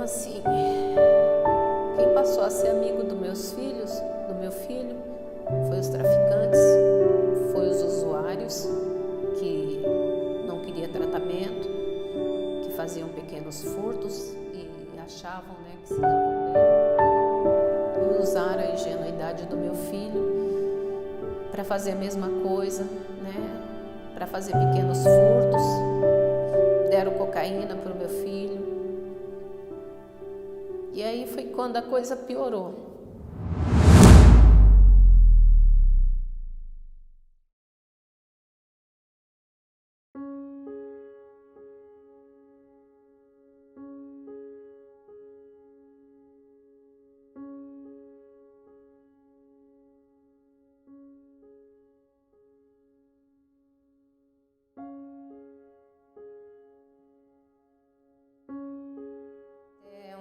assim, quem passou a ser amigo dos meus filhos, do meu filho, foi os traficantes, foi os usuários que não queriam tratamento, que faziam pequenos furtos e achavam, que se davam bem. E usaram a ingenuidade do meu filho para fazer a mesma coisa, para fazer pequenos furtos. Deram cocaína para o meu filho. E aí foi quando a coisa piorou.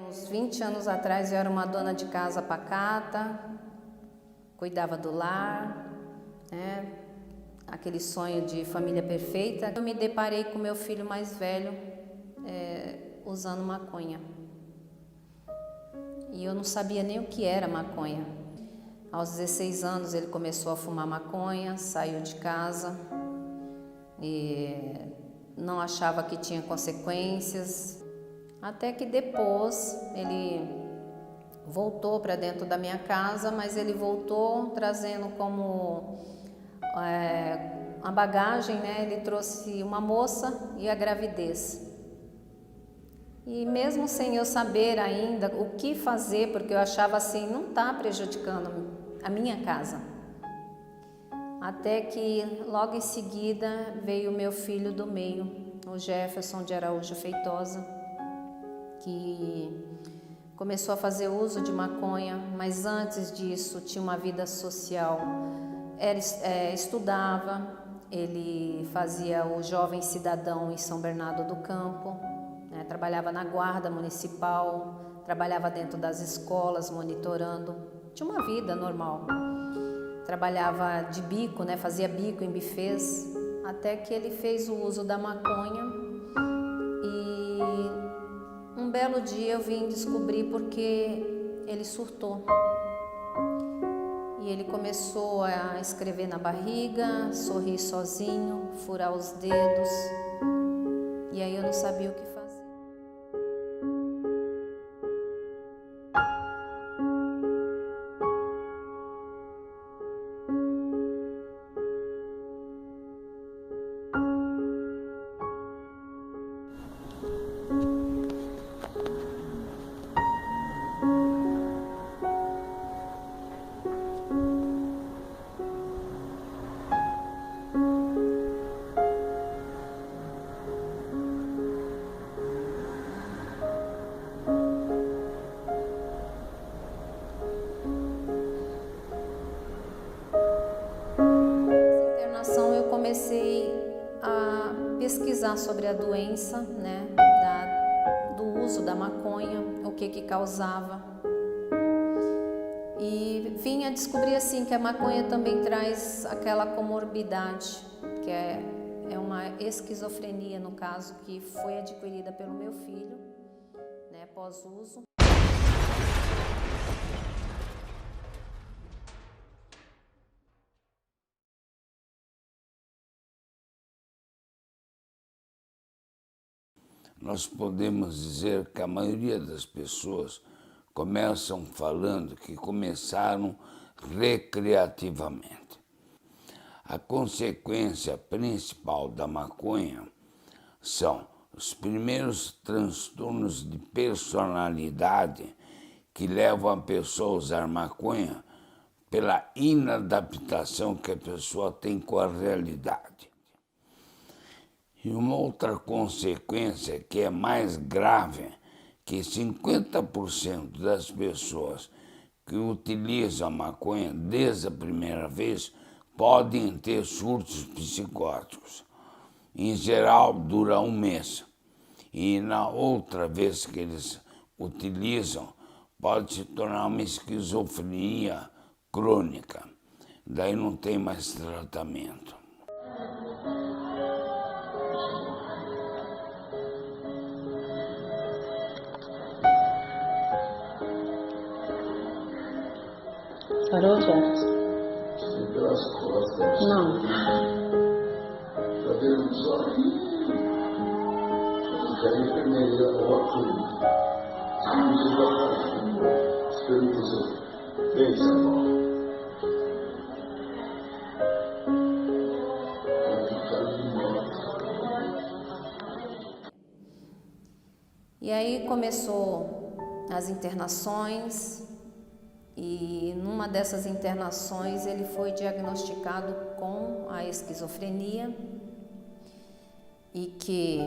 Uns 20 anos atrás eu era uma dona de casa pacata, cuidava do lar, aquele sonho de família perfeita. Eu me deparei com meu filho mais velho usando maconha. E eu não sabia nem o que era maconha. Aos 16 anos ele começou a fumar maconha, saiu de casa e não achava que tinha consequências. Até que depois ele voltou para dentro da minha casa, mas ele voltou trazendo como a bagagem, ele trouxe uma moça e a gravidez. E mesmo sem eu saber ainda o que fazer, porque eu achava assim, não está prejudicando a minha casa. Até que logo em seguida veio o meu filho do meio, o Jefferson de Araújo Feitosa, que começou a fazer uso de maconha, mas antes disso tinha uma vida social, estudava, ele fazia o Jovem Cidadão em São Bernardo do Campo, trabalhava na guarda municipal, trabalhava dentro das escolas monitorando, tinha uma vida normal, trabalhava de bico, fazia bico em bufês, até que ele fez o uso da maconha e um belo dia eu vim descobrir porque ele surtou. E ele começou a escrever na barriga, sorrir sozinho, furar os dedos. E aí eu não sabia o que fazer. Comecei a pesquisar sobre a doença, do uso da maconha, o que causava. E vim a descobrir assim que a maconha também traz aquela comorbidade, que é uma esquizofrenia, no caso, que foi adquirida pelo meu filho, após uso. Nós podemos dizer que a maioria das pessoas começam falando que começaram recreativamente. A consequência principal da maconha são os primeiros transtornos de personalidade que levam a pessoa a usar maconha pela inadaptação que a pessoa tem com a realidade. E uma outra consequência que é mais grave, que 50% das pessoas que utilizam a maconha desde a primeira vez podem ter surtos psicóticos. Em geral, dura um mês. E na outra vez que eles utilizam, pode se tornar uma esquizofrenia crônica. Daí não tem mais tratamento. Parou, Jeff? Sim, pelas costas. Não. Tá vendo só? Já é enfermeira, ótimo. Espírito Santo. Pensa, irmão. E aí começou as internações, e numa dessas internações ele foi diagnosticado com a esquizofrenia, e que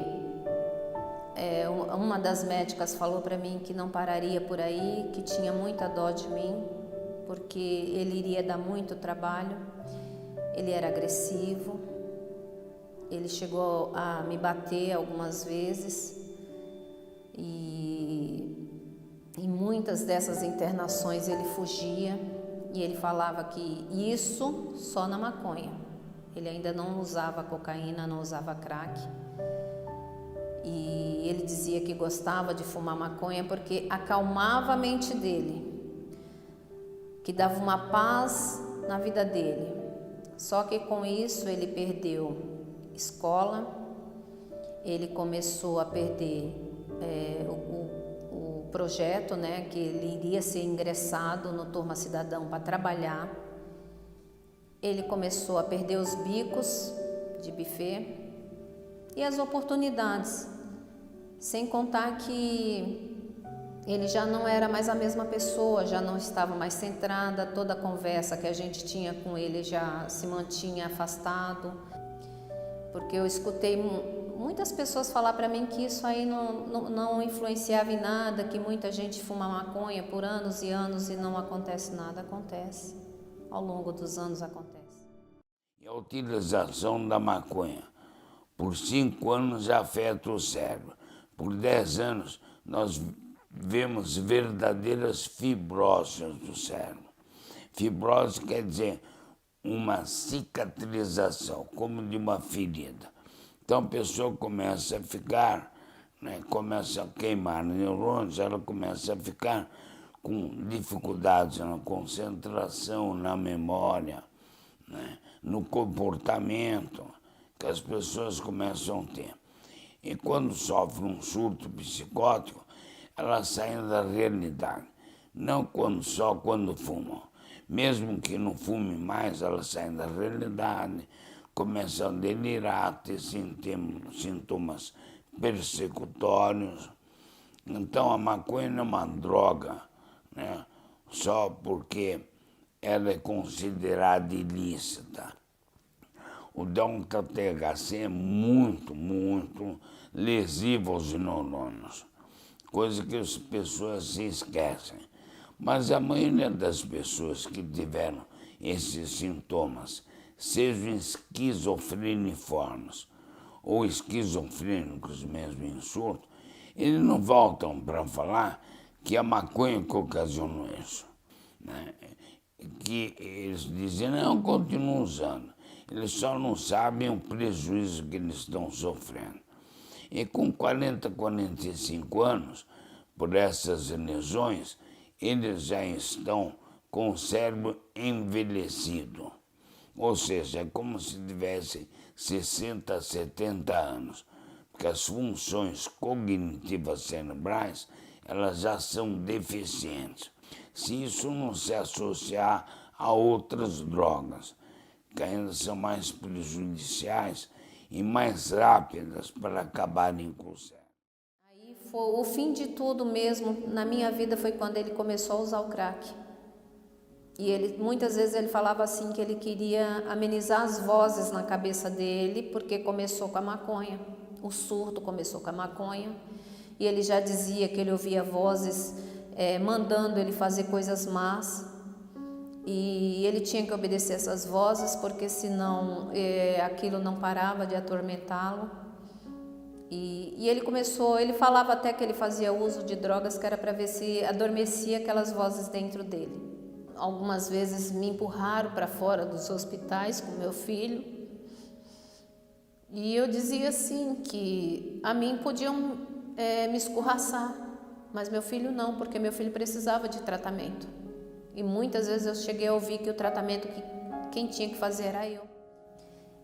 uma das médicas falou para mim que não pararia por aí, que tinha muita dó de mim, porque ele iria dar muito trabalho. Ele era agressivo, ele chegou a me bater algumas vezes, e em muitas dessas internações ele fugia, e ele falava que isso só na maconha. Ele ainda não usava cocaína, não usava crack. E ele dizia que gostava de fumar maconha porque acalmava a mente dele, que dava uma paz na vida dele. Só que com isso ele perdeu escola, ele começou a perder o projeto, né, que ele iria ser ingressado no Turma Cidadão para trabalhar. Ele começou a perder os bicos de buffet e as oportunidades, sem contar que ele já não era mais a mesma pessoa, já não estava mais centrada, toda a conversa que a gente tinha com ele já se mantinha afastado, porque eu escutei muitas pessoas falar para mim que isso aí não influenciava em nada, que muita gente fuma maconha por anos e anos e não acontece nada. Acontece, ao longo dos anos acontece. E a utilização da maconha por 5 anos já afeta o cérebro. Por 10 anos nós vemos verdadeiras fibroses do cérebro. Fibrose quer dizer uma cicatrização, como de uma ferida. Então a pessoa começa a ficar, começa a queimar neurônios, ela começa a ficar com dificuldades na concentração, na memória, no comportamento, que as pessoas começam a ter. E quando sofre um surto psicótico, elas saem da realidade. Não só quando fumam. Mesmo que não fume mais, elas saem da realidade, começam a delirar, ter sintomas persecutórios. Então a maconha não é uma droga, só porque ela é considerada ilícita. O delta-THC é muito, muito lesivo aos neurônios, coisa que as pessoas se esquecem. Mas a maioria das pessoas que tiveram esses sintomas, sejam esquizofreniformes ou esquizofrênicos mesmo em surto, eles não voltam para falar que a maconha que ocasionou isso. Que eles dizem, não, continuam usando. Eles só não sabem o prejuízo que eles estão sofrendo. E com 40, 45 anos, por essas lesões, eles já estão com o cérebro envelhecido. Ou seja, é como se tivessem 60, 70 anos, porque as funções cognitivas cerebrais, elas já são deficientes. Se isso não se associar a outras drogas, que ainda são mais prejudiciais e mais rápidas para acabarem com o cérebro. Aí foi o fim de tudo mesmo na minha vida, foi quando ele começou a usar o crack. E muitas vezes ele falava assim que ele queria amenizar as vozes na cabeça dele, porque começou com a maconha. O surto começou com a maconha. E ele já dizia que ele ouvia vozes mandando ele fazer coisas más. E ele tinha que obedecer essas vozes, porque senão aquilo não parava de atormentá-lo. E ele falava até que ele fazia uso de drogas que era para ver se adormecia aquelas vozes dentro dele. Algumas vezes me empurraram para fora dos hospitais com meu filho. E eu dizia assim que a mim podiam me escorraçar, mas meu filho não, porque meu filho precisava de tratamento. E muitas vezes eu cheguei a ouvir que o tratamento quem tinha que fazer era eu.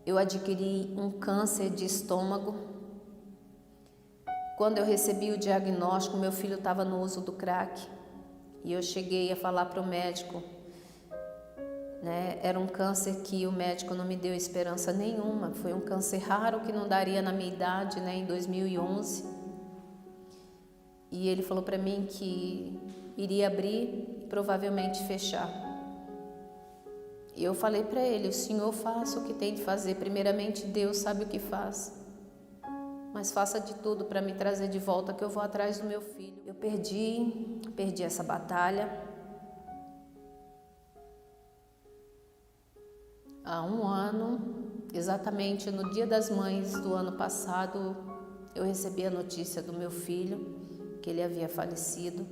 Eu adquiri um câncer de estômago. Quando eu recebi o diagnóstico, meu filho estava no uso do crack. E eu cheguei a falar para o médico, né? Era um câncer que o médico não me deu esperança nenhuma. Foi um câncer raro que não daria na minha idade, né? Em 2011. E ele falou para mim que iria abrir e provavelmente fechar. E eu falei para ele, o senhor faça o que tem de fazer. Primeiramente, Deus sabe o que faz. Mas faça de tudo para me trazer de volta, que eu vou atrás do meu filho. Eu perdi essa batalha. Há um ano, exatamente no Dia das Mães do ano passado, eu recebi a notícia do meu filho, que ele havia falecido.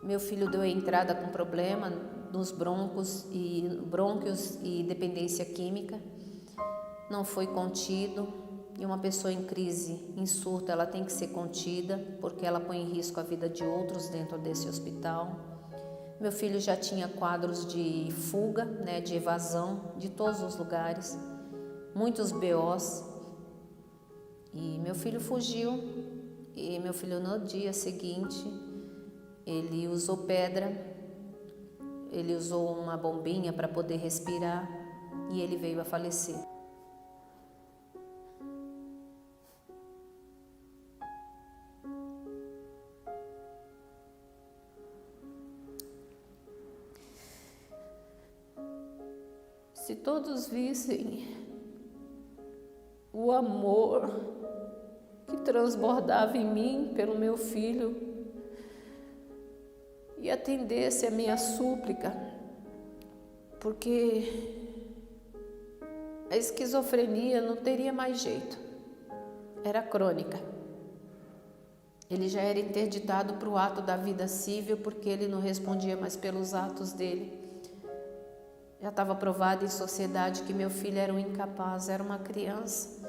Meu filho deu entrada com problema nos brônquios e dependência química. Não foi contido. E uma pessoa em crise, em surto, ela tem que ser contida, porque ela põe em risco a vida de outros dentro desse hospital. Meu filho já tinha quadros de fuga, né, de evasão de todos os lugares, muitos BOs. E meu filho fugiu, e meu filho no dia seguinte, ele usou pedra, ele usou uma bombinha para poder respirar e ele veio a falecer. Se todos vissem o amor que transbordava em mim pelo meu filho e atendesse a minha súplica, porque a esquizofrenia não teria mais jeito, era crônica. Ele já era interditado para o ato da vida civil porque ele não respondia mais pelos atos dele. Já estava provado em sociedade que meu filho era um incapaz, era uma criança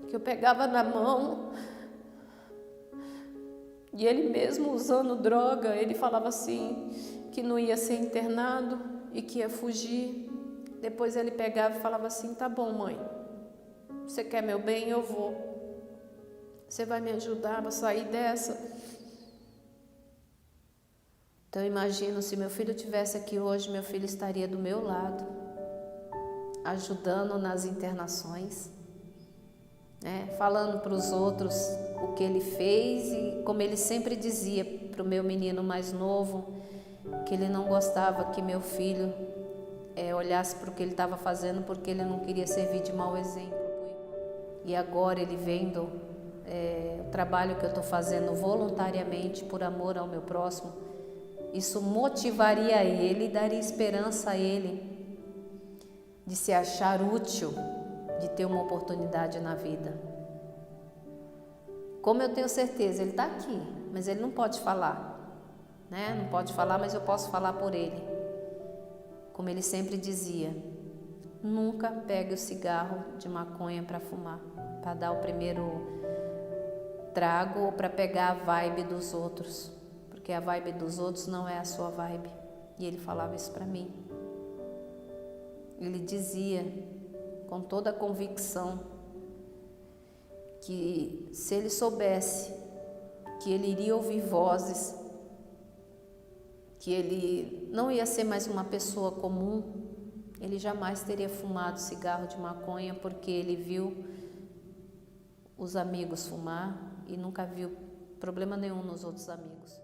que eu pegava na mão e ele mesmo usando droga, ele falava assim que não ia ser internado e que ia fugir. Depois ele pegava e falava assim, tá bom mãe, você quer meu bem, eu vou. Você vai me ajudar a sair dessa? Então eu imagino, se meu filho estivesse aqui hoje, meu filho estaria do meu lado, ajudando nas internações, né? Falando para os outros o que ele fez e como ele sempre dizia para o meu menino mais novo, que ele não gostava que meu filho olhasse para o que ele estava fazendo, porque ele não queria servir de mau exemplo. E agora ele vendo o trabalho que eu estou fazendo voluntariamente por amor ao meu próximo, isso motivaria ele e daria esperança a ele de se achar útil, de ter uma oportunidade na vida. Como eu tenho certeza, ele está aqui, mas ele não pode falar, né? Não pode falar, mas eu posso falar por ele. Como ele sempre dizia, nunca pegue o cigarro de maconha para fumar, para dar o primeiro trago ou para pegar a vibe dos outros. Porque a vibe dos outros não é a sua vibe. E ele falava isso para mim. Ele dizia com toda a convicção que se ele soubesse que ele iria ouvir vozes, que ele não ia ser mais uma pessoa comum, ele jamais teria fumado cigarro de maconha, porque ele viu os amigos fumar e nunca viu problema nenhum nos outros amigos.